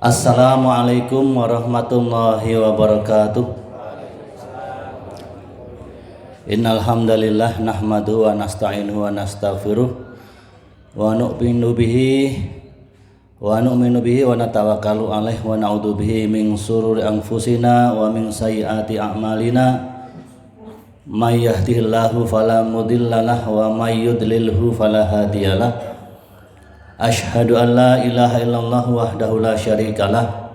Assalamualaikum warahmatullahi wabarakatuh. Innal hamdalillah nahmaduhu wa nasta'inuhu wa nastaghfiruh wa nu'minu bihi wa natawakkalu alaihi wa na'udzu bihi min shururi anfusina wa min sayyiati a'malina. May yahdihillahu fala mudhillalah wa may yudlilhu fala hadiyalah. Asyhadu an la ilaha illallah wahdahu la syarikalah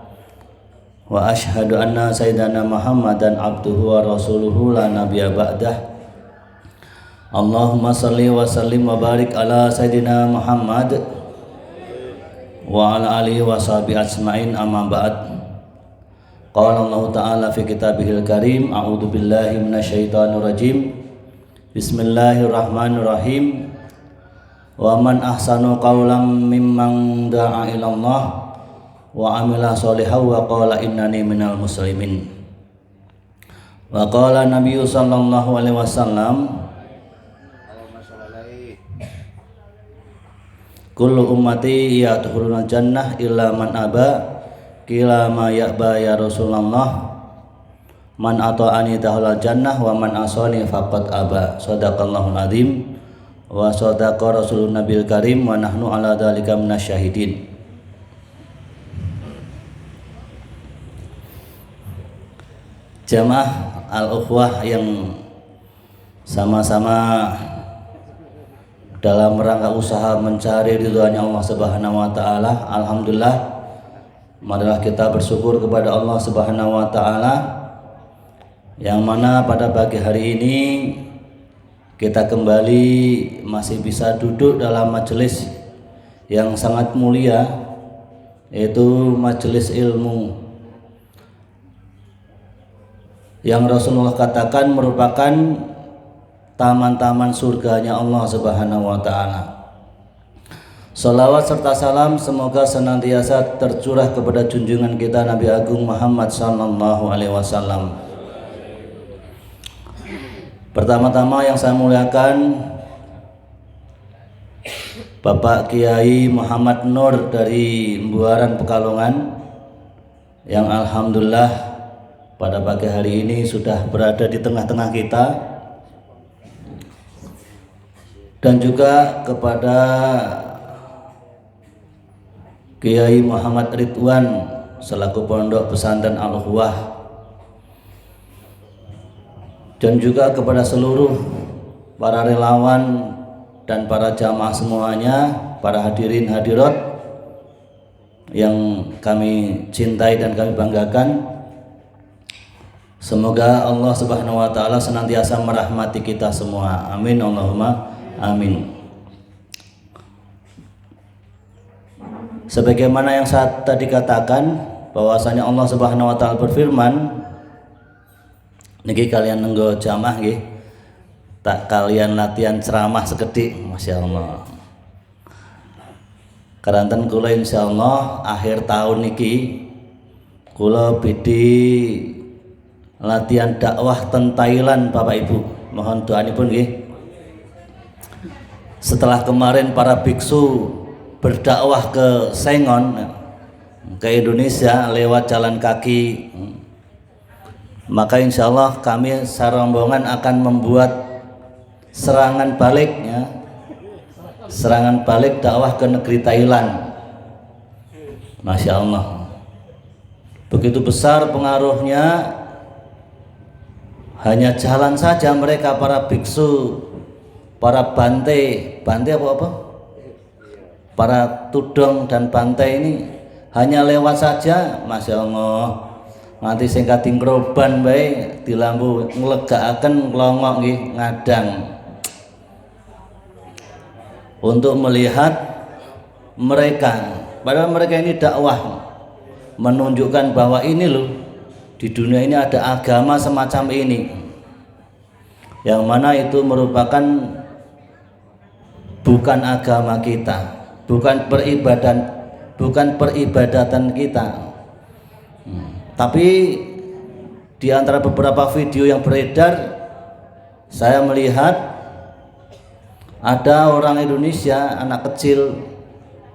wa asyhadu anna sayyidana Muhammadan abduhu wa rasuluhu la nabiyya ba'dah. Allahumma salli wa sallim wa barik ala sayyidina Muhammad wa ala alihi wa sahbihi ajmain, amma ba'd. Qala Allah ta'ala fi kitabihil karim, a'udzu billahi minasyaitonir rajim. Bismillahirrahmanirrahim. Wa man ahsanu qawlan mimman da'a ilallah wa amila sholihan wa qala innani minal muslimin. Wa qala Nabi sallallahu alaihi wasallam, kullu ummati yadkhuluna jannah illa man aba. Qila ma ya'ba ya Rasulullah? Man ata'ani dakhala jannah wa man asani faqad aba. Shadaqallahul azim wa shadaqa rasulun nabil karim wa nahnu ala dzalika minasyahidin. Jamaah al-ukhwah yang sama-sama dalam rangka usaha mencari ridhonya Allah Subhanahu wa taala, alhamdulillah marilah kita bersyukur kepada Allah Subhanahu wa taala yang mana pada pagi hari ini kita kembali masih bisa duduk dalam majelis yang sangat mulia, yaitu majelis ilmu yang Rasulullah katakan merupakan taman-taman surganya Allah Subhanahu wa taala. Salawat serta salam semoga senantiasa tercurah kepada junjungan kita Nabi Agung Muhammad sallallahu alaihi wasallam. Pertama-tama yang saya muliakan Bapak Kiai Muhammad Nur dari Buaran Pekalongan yang alhamdulillah pada pagi hari ini sudah berada di tengah-tengah kita, dan juga kepada Kiai Muhammad Ridwan selaku Pondok Pesantren Al-Ukhwah, dan juga kepada seluruh para relawan dan para jamaah semuanya, para hadirin hadirat yang kami cintai dan kami banggakan. Semoga Allah Subhanahu wa taala senantiasa merahmati kita semua. Amin Allahumma amin. Sebagaimana yang saya tadi katakan, bahwasanya Allah Subhanahu wa taala berfirman, niki kalian nenggo jamaah nggih, tak kalian latihan ceramah sekedik, masya Allah. Karanten kula insyaallah akhir tahun niki kula bidi latihan dakwah ten Thailand Bapak Ibu. Mohon doanipun nggih. Setelah kemarin para biksu berdakwah ke Sengon, ke Indonesia lewat jalan kaki, maka insya Allah kami serombongan akan membuat serangan balik, ya, serangan balik dakwah ke negeri Thailand. Masya Allah, begitu besar pengaruhnya. Hanya jalan saja mereka, para biksu, para bante apa? Para tudong dan bante ini hanya lewat saja, masya Allah. Nanti sing kating kroban bae dilampu nglegakaken nglongok nggih ngadang untuk melihat mereka. Padahal mereka ini dakwah menunjukkan bahwa ini loh, di dunia ini ada agama semacam ini, yang mana itu merupakan bukan agama kita, bukan peribadatan kita. Tapi di antara beberapa video yang beredar, saya melihat ada orang Indonesia, anak kecil,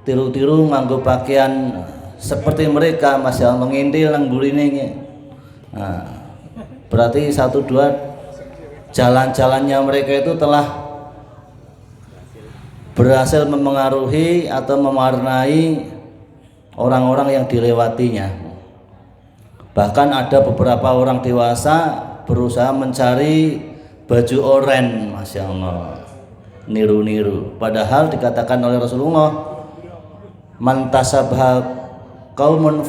tiru-tiru nganggo pakaian seperti mereka, masya Allah, ngintil nang burine. Nah, berarti satu dua jalan-jalannya mereka itu telah berhasil memengaruhi atau mewarnai orang-orang yang dilewatinya. Bahkan ada beberapa orang dewasa berusaha mencari baju oren, masya Allah, niru-niru. Padahal dikatakan oleh Rasulullah, man tasabha qaumun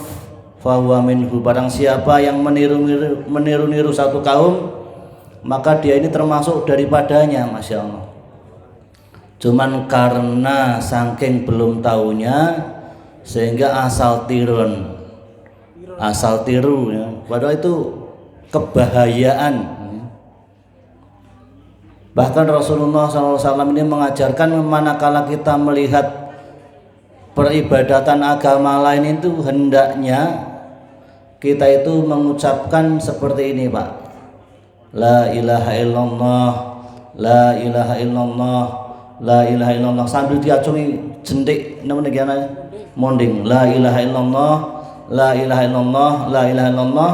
fahuwa minhu, barang siapa yang meniru-niru satu kaum, maka dia ini termasuk daripadanya, masya Allah. Cuman karena saking belum tahunya sehingga asal tiru ya. Padahal itu kebahayaan. Bahkan Rasulullah SAW ini mengajarkan manakala kita melihat peribadatan agama lain itu hendaknya kita itu mengucapkan seperti ini, Pak. La ilaha illallah, la ilaha illallah, la ilaha illallah, sambil diacungi jentik namanya gimana? Monding. La ilaha illallah, la ilaha illallah, la ilaha illallah,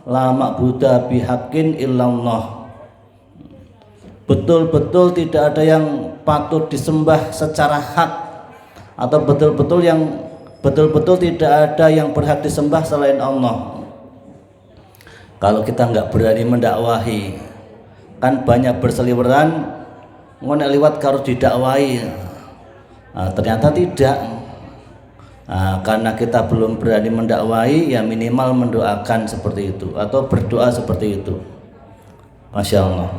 la ma'budu bihaqqin illallah. Betul-betul tidak ada yang patut disembah secara hak, atau betul-betul tidak ada yang berhak disembah selain Allah. Kalau kita nggak berani mendakwahi, kan banyak berseliweran ngonek liwat harus didakwahi. Nah, ternyata tidak. Nah, karena kita belum berani mendakwahi, ya minimal mendoakan seperti itu atau berdoa seperti itu. Masya Allah.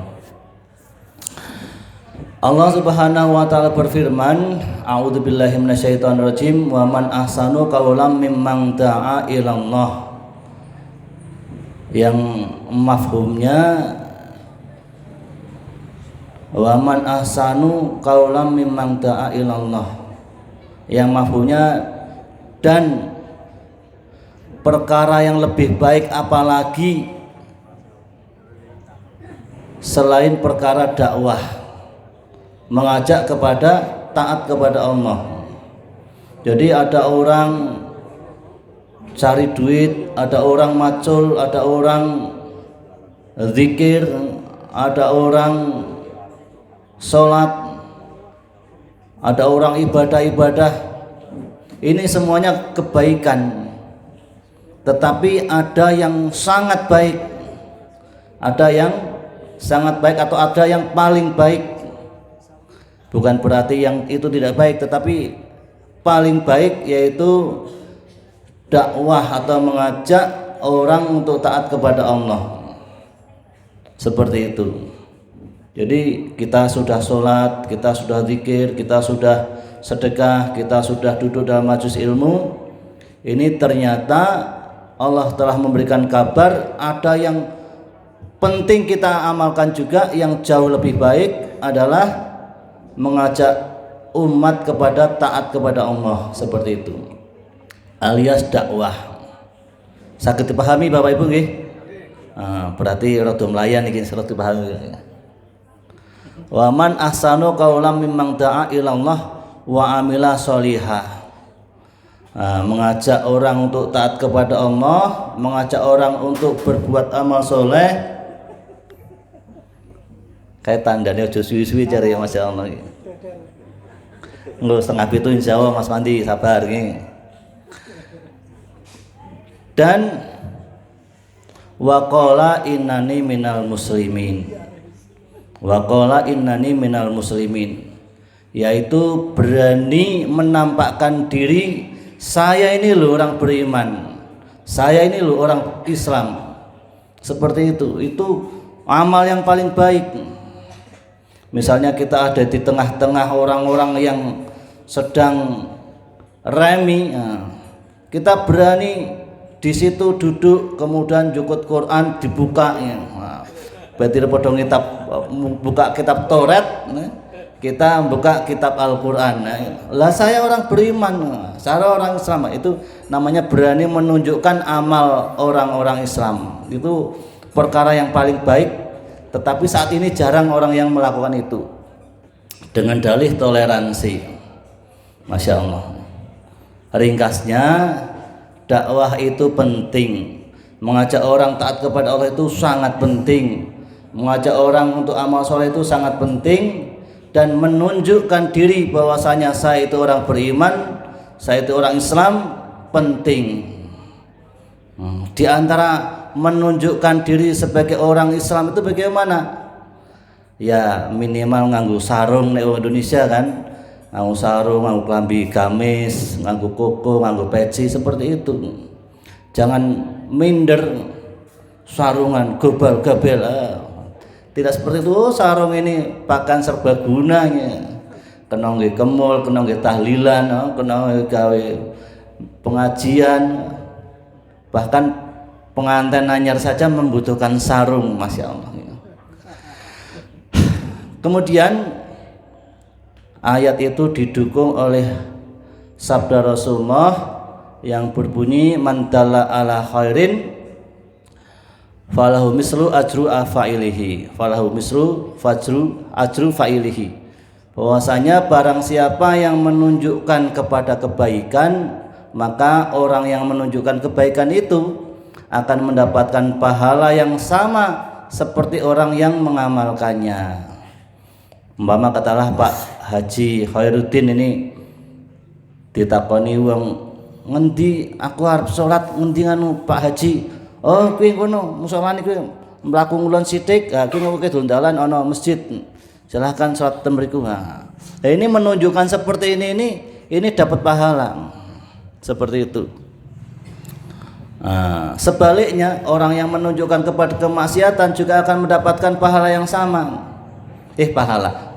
Allah Subhanahu wa taala berfirman, a'udzubillahi minasyaitonirrajim, wa man ahsanu qawlan mimman da'a ilallah. Yang mafhumnya wa man ahsanu qawlan mimman da'a ilallah. Yang mafhumnya dan perkara yang lebih baik apalagi selain perkara dakwah, mengajak kepada taat kepada Allah. Jadi ada orang cari duit, ada orang macul, ada orang zikir, ada orang sholat, ada orang ibadah-ibadah. Ini semuanya kebaikan, tetapi ada yang sangat baik, ada yang sangat baik atau ada yang paling baik. Bukan berarti yang itu tidak baik, tetapi paling baik yaitu dakwah atau mengajak orang untuk taat kepada Allah. Seperti itu. Jadi kita sudah sholat, kita sudah zikir, kita sudah sedekah, kita sudah duduk dalam majelis ilmu. Ini ternyata Allah telah memberikan kabar ada yang penting kita amalkan juga, yang jauh lebih baik adalah mengajak umat kepada taat kepada Allah, seperti itu, alias dakwah. Sakit dipahami Bapak Ibu nggih? Berarti rada melayan iki, rada dipahami. Wa man ahsanu qaulan mimman da'a ilallah wa amila sholihah. Mengajak orang untuk taat kepada Allah, mengajak orang untuk berbuat amal soleh. Kayak tandanya aja suwi-suwi cari ya, masya Allah. Nggak setengah itu insya Allah Mas Mandi, sabar nih. Dan waqala innani minal muslimin, waqala innani minal muslimin, yaitu berani menampakkan diri, saya ini loh orang beriman, saya ini loh orang Islam. Seperti itu amal yang paling baik. Misalnya kita ada di tengah-tengah orang-orang yang sedang remi, kita berani di situ duduk, kemudian jukut Quran dibuka, berarti podong kitab, buka kitab Taurat, kita buka kitab Al-Quran. Lah saya orang beriman, saya orang Islam. Itu namanya berani menunjukkan amal orang-orang Islam. Itu perkara yang paling baik. Tetapi saat ini jarang orang yang melakukan itu dengan dalih toleransi. Masya Allah. Ringkasnya, dakwah itu penting, mengajak orang taat kepada Allah itu sangat penting, mengajak orang untuk amal soleh itu sangat penting, dan menunjukkan diri bahwasanya saya itu orang beriman, saya itu orang Islam penting. Di antara menunjukkan diri sebagai orang Islam itu bagaimana? Ya minimal nganggu sarung nek Indonesia kan, nganggu sarung, nganggu klambi gamis, nganggu koko, nganggu peci seperti itu. Jangan minder sarungan gobal gabel. Tidak seperti itu. Oh, sarung ini pakaian serbaguna, kena nggih kemul, kena nggih tahlilan, kena gawe pengajian. Bahkan pengantin anyar saja membutuhkan sarung, Masya Allah. Kemudian ayat itu didukung oleh sabda Rasulullah yang berbunyi man dalla ala khairin falahu mislu ajru fa'ilihi, falahu mislu ajru fa'ilihi. Bahwasanya barang siapa yang menunjukkan kepada kebaikan, maka orang yang menunjukkan kebaikan itu akan mendapatkan pahala yang sama seperti orang yang mengamalkannya. Umpama katalah Pak Haji Khairuddin ini ditakoni wong ngendi aku arep salat ngendi anu Pak Haji, oh kuwi ngono musala niku mlaku ngulon sithik, ha kuwi ngeweke dondalan ana masjid, silahkan salat ten mriku. Nah ini menunjukkan seperti ini dapat pahala seperti itu. Nah, sebaliknya orang yang menunjukkan kepada kemaksiatan juga akan mendapatkan pahala yang sama.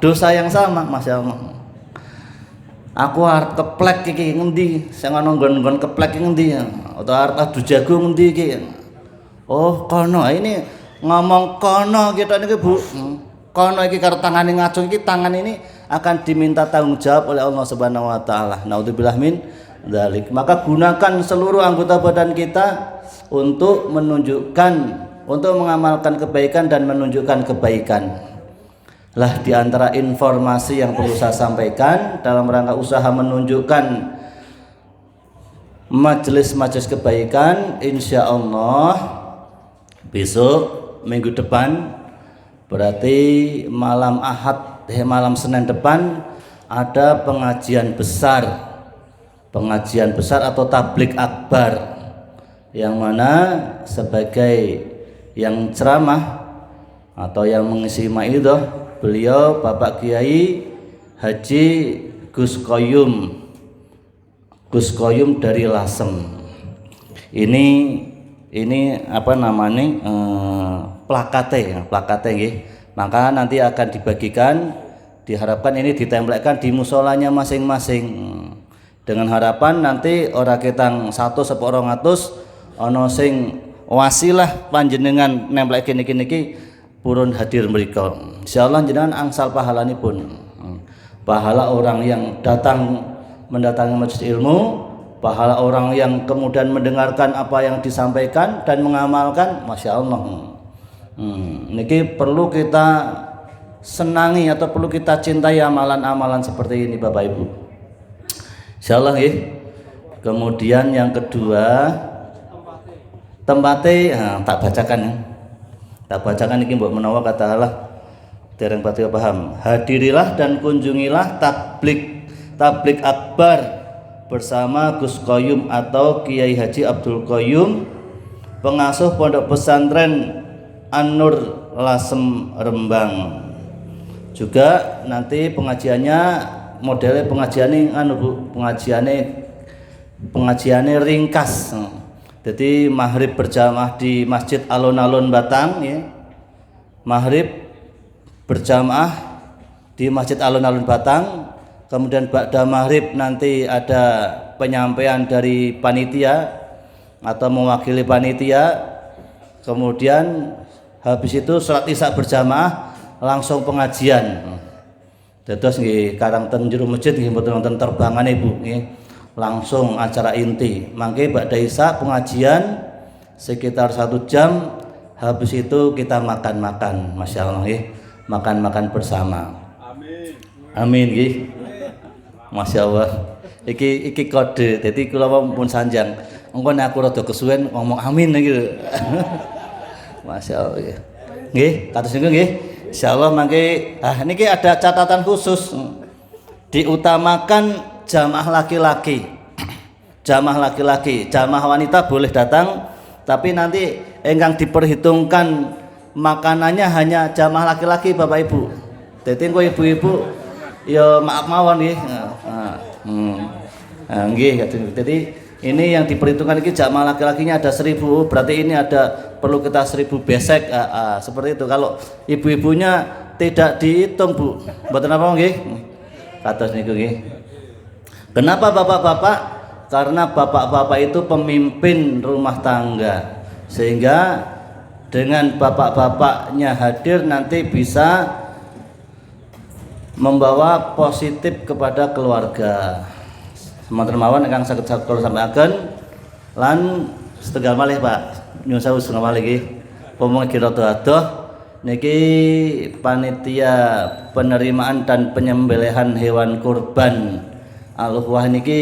Dosa yang sama, Masya Allah. Aku arep keplek iki ngendi? Sing ana nggon-nggon keplek iki ngendi? Atau arep adu jago ngendi iki? Oh, kono. Ini ngomong kono kita niki, Bu. Kono iki karo tangane ngacung iki, tangan ini akan diminta tanggung jawab oleh Allah Subhanahu wa taala. Naudzubillah min dzalik. Maka gunakan seluruh anggota badan kita untuk menunjukkan, untuk mengamalkan kebaikan dan menunjukkan kebaikan. Lah di antara informasi yang perlu saya sampaikan dalam rangka usaha menunjukkan majelis-majelis kebaikan, insya Allah besok minggu depan, berarti malam Ahad, malam Senin depan ada pengajian besar atau tablik akbar, yang mana sebagai yang ceramah atau yang mengisi maidah beliau Bapak Kiai Haji Gus Koyum dari Lasem. Ini apa namanya, plakate nggih. Maka nanti akan dibagikan, diharapkan ini ditempelkan di musolanya masing-masing. Dengan harapan nanti orang ketang 100 apa 200 ana sing wasilah panjenengan nemplek niki purun hadir mereka. Insyaallah jenengan angsal pahalanipun. Pahala orang yang mendatangi majelis ilmu, pahala orang yang kemudian mendengarkan apa yang disampaikan dan mengamalkan, Masya Allah. Niki perlu kita senangi atau perlu kita cintai amalan-amalan seperti ini Bapak Ibu. Insyaallah nggih. Kemudian yang kedua, tempatnya tak bacakan ya. Tak bacakan ini mbok menawa katalah dereng pati paham. Hadirilah dan kunjungilah tablik akbar bersama Gus Koyum atau Kiai Haji Abdul Koyum, pengasuh Pondok Pesantren An-Nur Lasem Rembang. Juga nanti pengajiannya modelnya pengajiannya ringkas. Jadi maghrib berjamaah di Masjid Alun-Alun Batang ya. Maghrib berjamaah di Masjid Alun-Alun Batang. Kemudian ba'da maghrib nanti ada penyampaian dari panitia atau mewakili panitia. Kemudian habis itu salat Isya berjamaah langsung pengajian. Terus nggih karang ten jero masjid nggih mboten wonten terbangan Ibu nggih. Langsung acara inti. Mangke ba'da Isya pengajian sekitar 1 jam, habis itu kita makan-makan, Masya Allah nggih. Makan-makan bersama. Amin nggih. Masya Allah. Iki kode. Jadi kula pun sanjang. engko nek aku rada kesuwen ngomong amin iki. Masyaallah. Nggih, kados niku nggih. Insyaallah mangke niki ada catatan khusus. Diutamakan jamaah laki-laki. Jamaah laki-laki, jamaah wanita boleh datang, tapi nanti ingkang diperhitungkan makanannya hanya jamaah laki-laki Bapak Ibu. Dadi engko ibu-ibu ya maaf mawon nggih. Nggih, jadi ini yang diperhitungkan ini jamaah laki-lakinya ada 1000, berarti ini ada perlu kita 1000 besek, seperti itu. Kalau ibu-ibunya tidak dihitung Bu, mboten apa nggih? Kados niku nggih. Kenapa bapak-bapak? Karena bapak-bapak itu pemimpin rumah tangga, sehingga dengan bapak-bapaknya hadir nanti bisa membawa positif kepada keluarga. Semanten mawon ingkang saged kula sampaikan lan setunggal malih Pak nyuwun sewu setunggal malih nggih pomong kira adoh niki panitia penerimaan dan penyembelihan hewan kurban al-uhwah niki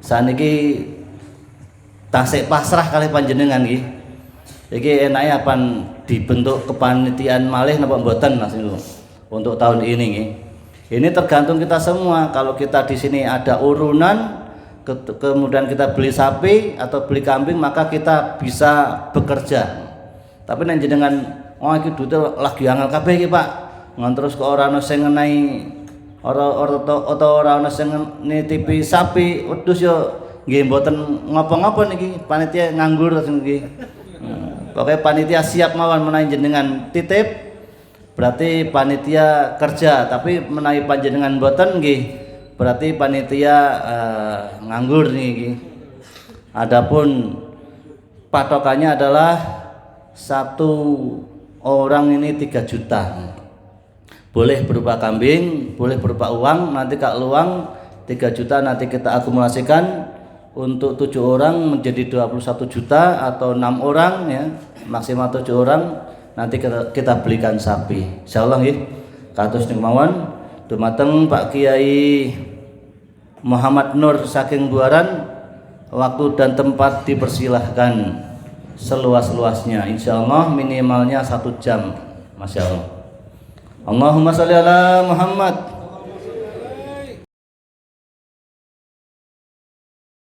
saniki tasik pasrah kalih panjenengan nggih. Iki enake apa dibentuk kepanitiaan malih napa mboten Mas niku untuk tahun ini nggih. Ini tergantung kita semua. Kalau kita di sini ada urunan, kemudian kita beli sapi atau beli kambing, maka kita bisa bekerja. Tapi nek jenengan iki duite lagi angel kabeh iki Pak. Ngon terus kok ora ono sing ngenai ora ana sing nitipi sapi wedhus yo nggih mboten ngopo-ngopo niki panitia nganggur nggih. Pokoke panitia siap mawon menawi jenengan titip berarti panitia kerja, tapi menawi panjenengan mboten nggih berarti panitia nganggur niki. Adapun patokannya adalah satu orang ini 3 juta. Boleh berupa kambing, boleh berupa uang. Nanti kak luang 3 juta nanti kita akumulasikan untuk 7 orang menjadi 21 juta atau 6 orang ya, maksimal 7 orang nanti kita belikan sapi. Insyaallah nggih. Kados niku mawon dumateng Pak Kiai Muhammad Nur saking Buaran, waktu dan tempat dipersilahkan seluas-luasnya. Insyaallah minimalnya 1 jam. Masyaallah. Allahumma sholli ala Muhammad.